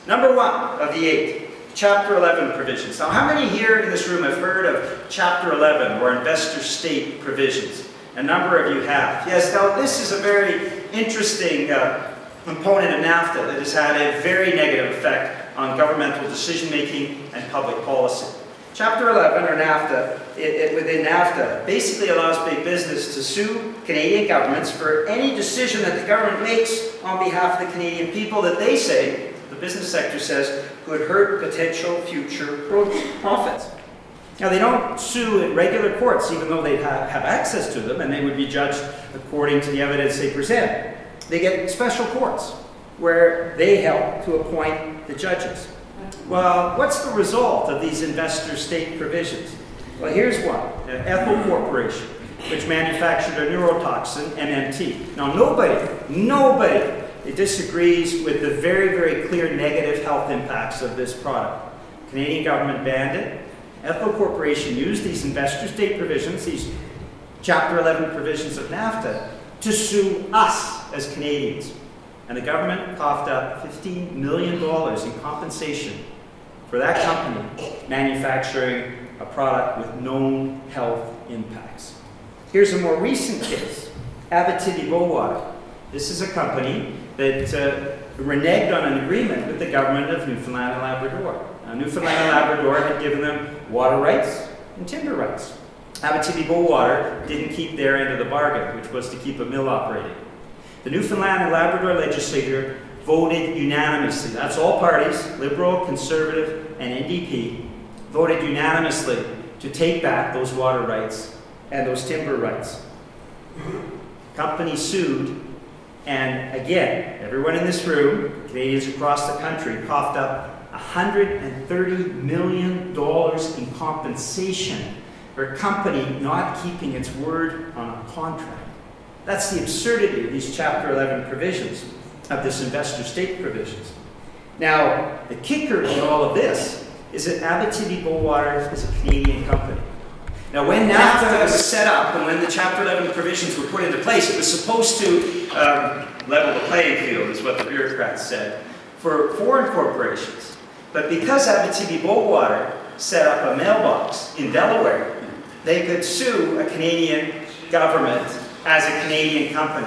Number 1 of the 8, Chapter 11 provisions. Now, how many here in this room have heard of Chapter 11 or investor state provisions? A number of you have. Yes, now this is a very interesting component of NAFTA that has had a very negative effect on governmental decision-making and public policy. Chapter 11, or NAFTA, within NAFTA, basically allows big business to sue Canadian governments for any decision that the government makes on behalf of the Canadian people that they say, the business sector says, could hurt potential future profits. Now, they don't sue in regular courts, even though they have access to them, and they would be judged according to the evidence they present. They get special courts, where they help to appoint the judges. Well, what's the result of these investor state provisions? Well, here's one. Ethel Corporation, which manufactured a neurotoxin, MMT. Now, nobody disagrees with the very, very clear negative health impacts of this product. The Canadian government banned it. Ethel Corporation used these investor state provisions, these Chapter 11 provisions of NAFTA, to sue us as Canadians. And the government coughed up $15 million in compensation for that company manufacturing a product with known health impacts. Here's a more recent case, Abitibi-Bowater. This is a company that reneged on an agreement with the government of Newfoundland and Labrador. Now, Newfoundland and Labrador had given them water rights and timber rights. Abitibi-Bowater didn't keep their end of the bargain, which was to keep a mill operating. The Newfoundland and Labrador legislature voted unanimously. That's all parties, Liberal, Conservative, and NDP, voted unanimously to take back those water rights and those timber rights. Company sued, and again, everyone in this room, Canadians across the country, coughed up $130 million in compensation for a company not keeping its word on a contract. That's the absurdity of these Chapter 11 provisions, of this investor state provisions. Now, the kicker in all of this is that Abitibi-Bowater is a Canadian company. Now, when NAFTA was set up and when the Chapter 11 provisions were put into place, it was supposed to level the playing field, is what the bureaucrats said, for foreign corporations. But because Abitibi-Bowater set up a mailbox in Delaware, they could sue a Canadian government as a Canadian company.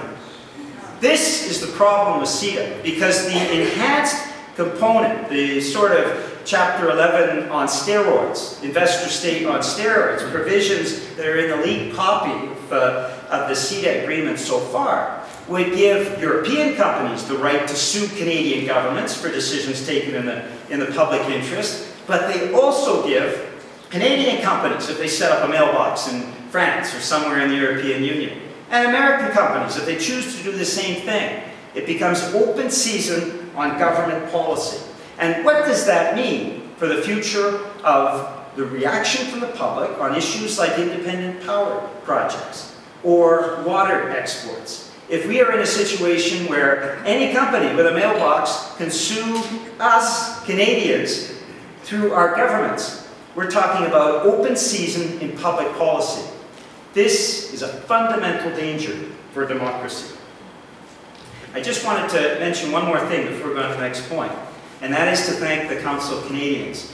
This is the problem with CETA, because the enhanced component, the sort of Chapter 11 on steroids, investor state on steroids, provisions that are in the leaked copy of the CETA agreement so far, would give European companies the right to sue Canadian governments for decisions taken in the public interest, but they also give Canadian companies, if they set up a mailbox in France or somewhere in the European Union, and American companies, if they choose to do the same thing. It becomes open season on government policy. And what does that mean for the future of the reaction from the public on issues like independent power projects or water exports? If we are in a situation where any company with a mailbox can sue us, Canadians, through our governments, we're talking about open season in public policy. This is a fundamental danger for democracy. I just wanted to mention one more thing before we go on to the next point, and that is to thank the Council of Canadians.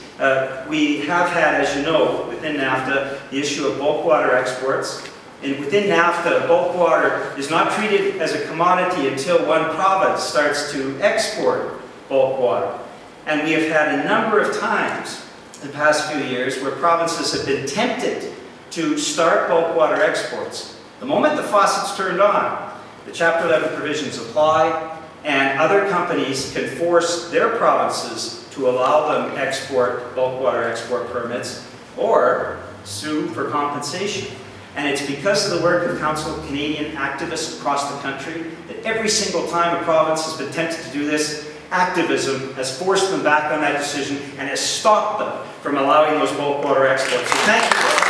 We have had, as you know, within NAFTA, the issue of bulk water exports. And within NAFTA, bulk water is not treated as a commodity until one province starts to export bulk water. And we have had a number of times in the past few years where provinces have been tempted to start bulk water exports. The moment the faucet's turned on, the Chapter 11 provisions apply, and other companies can force their provinces to allow them export bulk water export permits or sue for compensation. And it's because of the work of Council of Canadian activists across the country that every single time a province has been tempted to do this, activism has forced them back on that decision and has stopped them from allowing those bulk water exports. So thank you.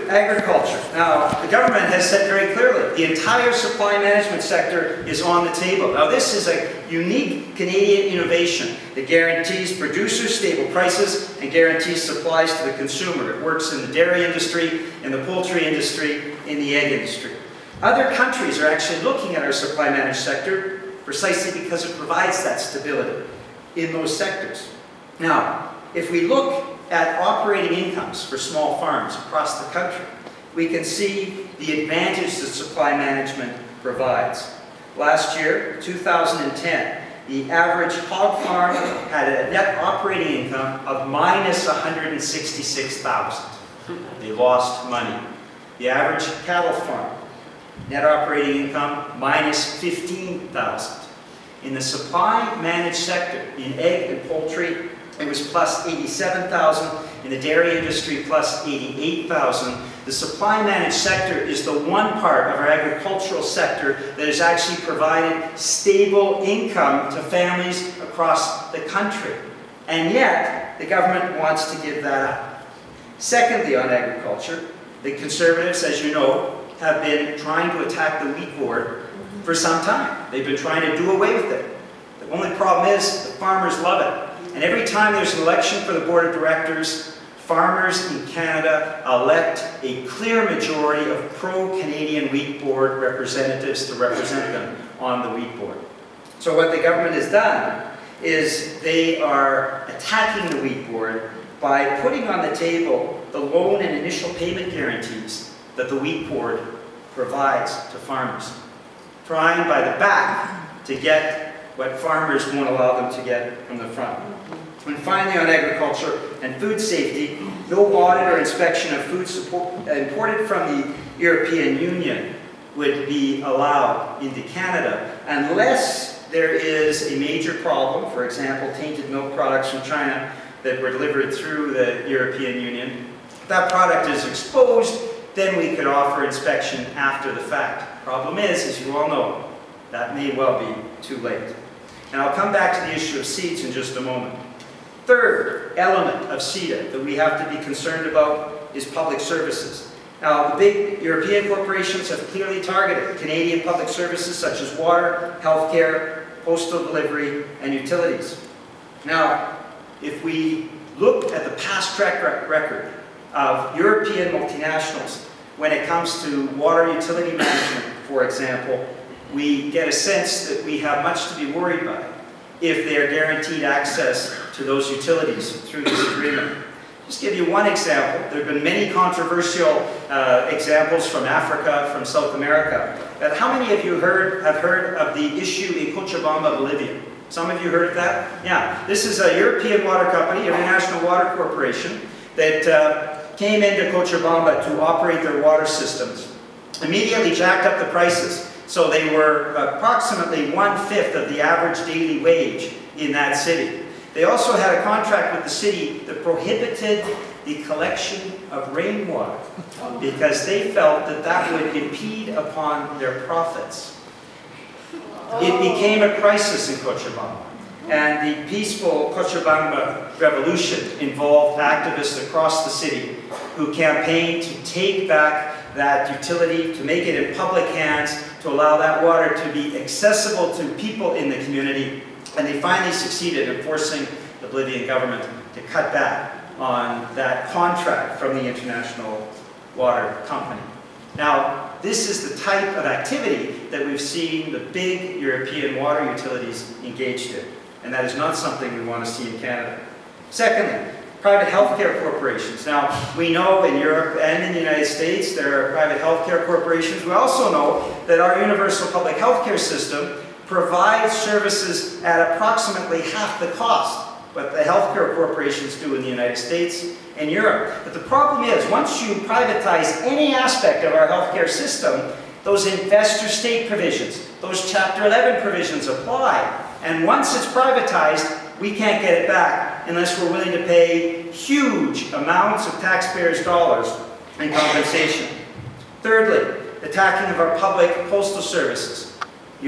Agriculture. Now, the government has said very clearly, the entire supply management sector is on the table. Now this is a unique Canadian innovation that guarantees producers stable prices and guarantees supplies to the consumer. It works in the dairy industry, in the poultry industry, in the egg industry. Other countries are actually looking at our supply managed sector precisely because it provides that stability in those sectors. Now, if we look at operating incomes for small farms across the country, we can see the advantage that supply management provides. Last year, 2010, the average hog farm had a net operating income of minus $166,000. They lost money. The average cattle farm, net operating income minus $15,000. In the supply managed sector, in egg and poultry, it was plus $87,000. In the dairy industry, plus $88,000. The supply managed sector is the one part of our agricultural sector that has actually provided stable income to families across the country. And yet, the government wants to give that up. Secondly, on agriculture, the Conservatives, as you know, have been trying to attack the wheat board for some time. They've been trying to do away with it. The only problem is the farmers love it. And every time there's an election for the board of directors, farmers in Canada elect a clear majority of pro-Canadian wheat board representatives to represent them on the wheat board. So what the government has done is they are attacking the wheat board by putting on the table the loan and initial payment guarantees that the wheat board provides to farmers, trying by the back to get what farmers won't allow them to get from the front. And finally, on agriculture and food safety, no audit or inspection of food imported from the European Union would be allowed into Canada unless there is a major problem, for example, tainted milk products from China that were delivered through the European Union. If that product is exposed, then we could offer inspection after the fact. Problem is, as you all know, that may well be too late. And I'll come back to the issue of seeds in just a moment. Third element of CETA that we have to be concerned about is public services. Now, the big European corporations have clearly targeted Canadian public services such as water, healthcare, postal delivery, and utilities. Now, if we look at the past track record of European multinationals when it comes to water utility management, for example, we get a sense that we have much to be worried by if they are guaranteed access to those utilities through this agreement. Just give you one example. There have been many controversial examples from Africa, from South America. But how many of you have heard of the issue in Cochabamba, Bolivia? Some of you heard of that? Yeah. This is a European water company, International Water Corporation, that came into Cochabamba to operate their water systems. Immediately jacked up the prices. So they were approximately 1/5 of the average daily wage in that city. They also had a contract with the city that prohibited the collection of rainwater because they felt that that would impede upon their profits. It became a crisis in Cochabamba, and the peaceful Cochabamba revolution involved activists across the city who campaigned to take back that utility, to make it in public hands, to allow that water to be accessible to people in the community. And they finally succeeded in forcing the Bolivian government to cut back on that contract from the International Water Company. Now, this is the type of activity that we've seen the big European water utilities engaged in. And that is not something we want to see in Canada. Secondly, private healthcare corporations. Now, we know in Europe and in the United States there are private healthcare corporations. We also know that our universal public healthcare system provides services at approximately half the cost what the healthcare corporations do in the United States and Europe. But the problem is, once you privatize any aspect of our healthcare system, those investor-state provisions, those Chapter 11 provisions apply. And once it's privatized, we can't get it back unless we're willing to pay huge amounts of taxpayers' dollars in compensation. Thirdly, the attacking of our public postal services. Some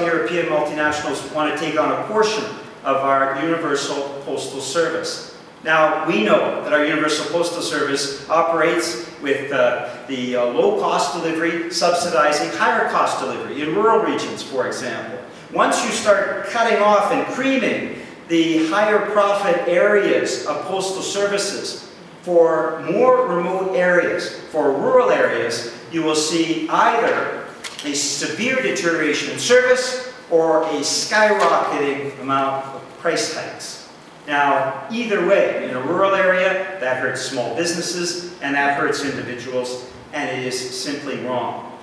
European multinationals want to take on a portion of our universal postal service. Now, we know that our Universal Postal Service operates with the low-cost delivery subsidizing higher-cost delivery in rural regions, for example. Once you start cutting off and creaming the higher-profit areas of postal services for more remote areas, for rural areas, you will see either a severe deterioration in service or a skyrocketing amount of price hikes. Now, either way, in a rural area, that hurts small businesses and that hurts individuals, and it is simply wrong.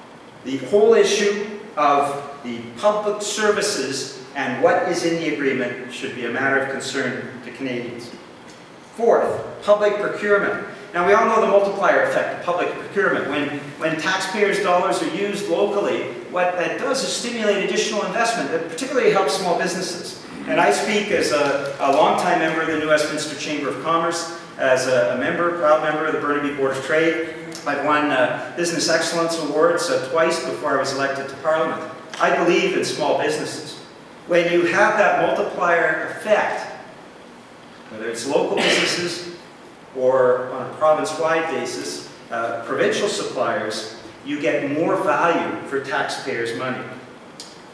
The whole issue of the public services and what is in the agreement should be a matter of concern to Canadians. Fourth, public procurement. Now, we all know the multiplier effect of public procurement. When taxpayers' dollars are used locally, what that does is stimulate additional investment that particularly helps small businesses. And I speak as a longtime member of the New Westminster Chamber of Commerce, as a proud member of the Burnaby Board of Trade. I've won Business Excellence Awards twice before I was elected to Parliament. I believe in small businesses. When you have that multiplier effect, whether it's local businesses or on a province-wide basis, provincial suppliers, you get more value for taxpayers' money.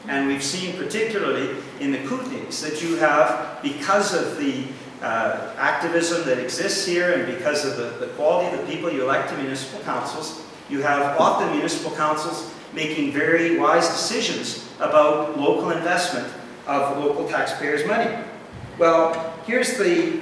And we've seen particularly in the Kootenays that you have, because of the activism that exists here and because of the quality of the people you elect to municipal councils, you have often municipal councils making very wise decisions about local investment of local taxpayers' money. Well, here's the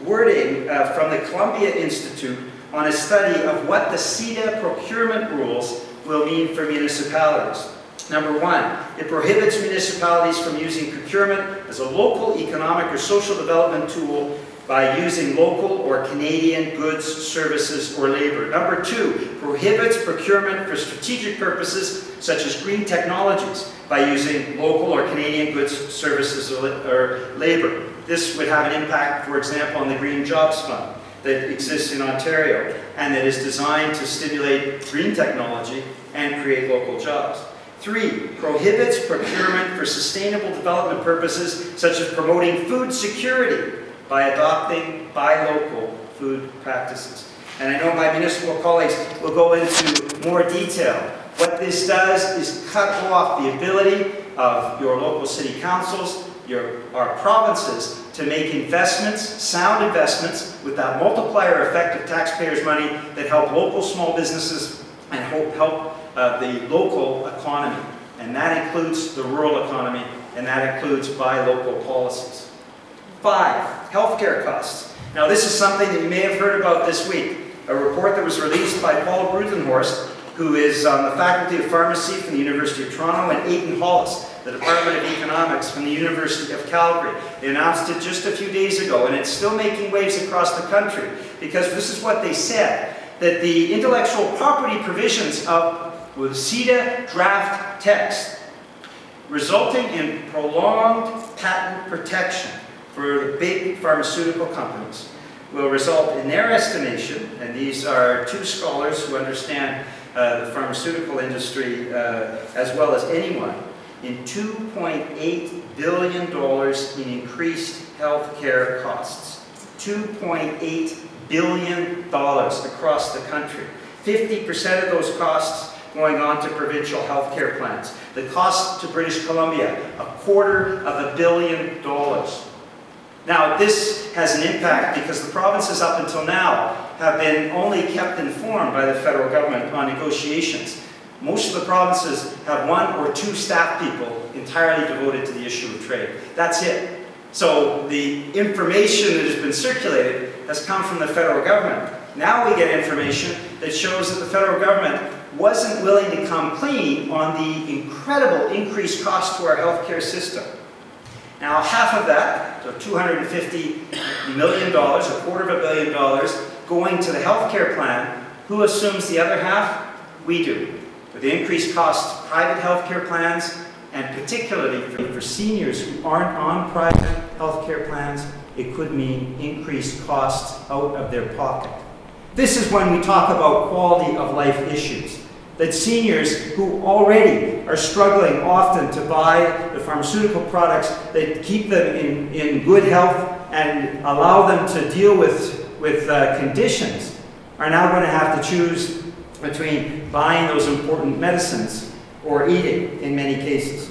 wording from the Columbia Institute on a study of what the CETA procurement rules will mean for municipalities. Number one, it prohibits municipalities from using procurement as a local economic or social development tool by using local or Canadian goods, services, or labor. Number two, prohibits procurement for strategic purposes such as green technologies by using local or Canadian goods, services, or labor. This would have an impact, for example, on the Green Jobs Fund that exists in Ontario and that is designed to stimulate green technology and create local jobs. Three, prohibits procurement for sustainable development purposes such as promoting food security by adopting buy local food practices. And I know my municipal colleagues will go into more detail. What this does is cut off the ability of your local city councils, our provinces, to make investments, sound investments, with that multiplier effect of taxpayers' money that help local small businesses and help the local economy. And that includes the rural economy, and that includes buy local policies. 5, healthcare costs. Now this is something that you may have heard about this week. A report that was released by Paul Brutenhorst, who is on the Faculty of Pharmacy from the University of Toronto, and Aidan Hollis, the Department of Economics from the University of Calgary. They announced it just a few days ago, and it's still making waves across the country, because this is what they said, that the intellectual property provisions of the CETA draft text, resulting in prolonged patent protection for the big pharmaceutical companies, will result in their estimation, and these are two scholars who understand the pharmaceutical industry as well as anyone, in $2.8 billion in increased health care costs. $2.8 billion across the country. 50% of those costs going on to provincial health care plans. The cost to British Columbia, $250 million. Now, this has an impact because the provinces up until now have been only kept informed by the federal government on negotiations. Most of the provinces have 1 or 2 staff people entirely devoted to the issue of trade. That's it. So the information that has been circulated has come from the federal government. Now we get information that shows that the federal government wasn't willing to come clean on the incredible increased cost to our healthcare system. Now half of that, so $250 million, $250 million, going to the healthcare plan. Who assumes the other half? We do. With the increased cost of private healthcare plans, and particularly for seniors who aren't on private healthcare plans, it could mean increased costs out of their pocket. This is when we talk about quality of life issues. That seniors who already are struggling often to buy the pharmaceutical products that keep them in good health and allow them to deal with conditions are now going to have to choose between buying those important medicines or eating in many cases.